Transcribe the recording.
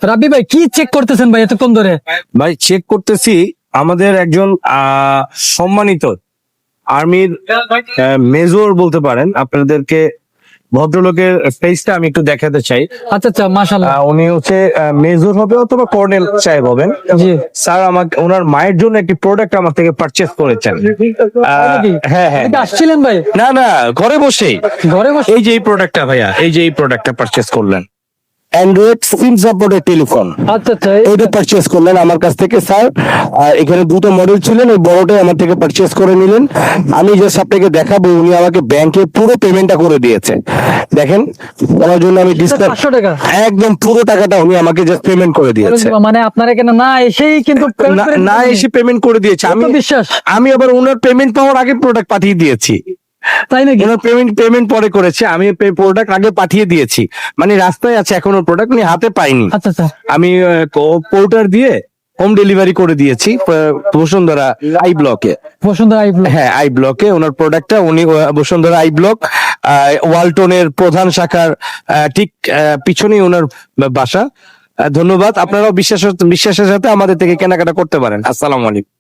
রাব্বি ভাই কি চেক করতেছেন ভাই এতক্ষণ ধরে? ভাই চেক করতেছি আমাদের একজন সম্মানিত আর্মির মেজর বলতে পারেন, আপনাদেরকে ভদ্রলোকের ফেসটা আমি একটু দেখাতে চাই। আচ্ছা আচ্ছা, মাশাআল্লাহ। উনি হচ্ছে মেজর হবে অথবা কর্নেল সাহেব হবেন। জি। স্যার আমাকে ওনার মায়ের জন্য একটি প্রোডাক্ট আমার থেকে পারচেজ করেছেন। হ্যাঁ হ্যাঁ, এটা আসছিলেন ভাই? না না, ঘরে বসেই। ঘরে বসে? এই যে এই প্রোডাক্টটা ভাইয়া, এই যে এই প্রোডাক্টটা পারচেজ করলেন, অ্যান্ড্রয়েড সিম সাপোর্টের টেলিফোন। আচ্ছা আচ্ছা, এইটা পারচেজ করলেন আমার কাছ থেকে স্যার। আর এখানে দুটো মডেল ছিলেন, ওই বড়টাই আমার থেকে পারচেজ করে নিলেন। আমি জাস্ট আপনাকে দেখাবো, উনি আমাকে ব্যাংকে পুরো পেমেন্টটা করে দিয়েছে। দেখেন, ওনার জন্য আমি ডিসকাউন্ট 500 টাকা? একদম পুরো টাকাটা উনি আমাকে জাস্ট পেমেন্ট করে দিয়েছে। মানে আপনার এখানে না এসেই কিন্তু না এসে পেমেন্ট করে দিয়েছে। আমি বিশ্বাস। আমি আবার ওনার পেমেন্ট পাওয়ার আগে প্রোডাক্ট পাঠিয়ে দিয়েছি। তাই নাকি? ওনার পেমেন্ট পরে করেছে, আমি প্রোডাক্ট আগে পাঠিয়ে দিয়েছি। মানে রাস্তায় আছে এখনো প্রোডাক্ট, উনি হাতে পাইনি। আচ্ছা আচ্ছা, আমি পোর্টার দিয়ে হোম ডেলিভারি করে দিয়েছি বসুন্ধরা আই ব্লকে। Bashundhara I block? হ্যাঁ, আই ব্লকে ওনার প্রোডাক্টটা উনি বসুন্ধরা আই ব্লক ওয়ালটনের প্রধান শাখার ঠিক পিছনেই ওনার বাসা। ধন্যবাদ। আপনারাও বিশ্বাসের সাথে আমাদের থেকে কেনাকাটা করতে পারেন। আসসালামু আলাইকুম।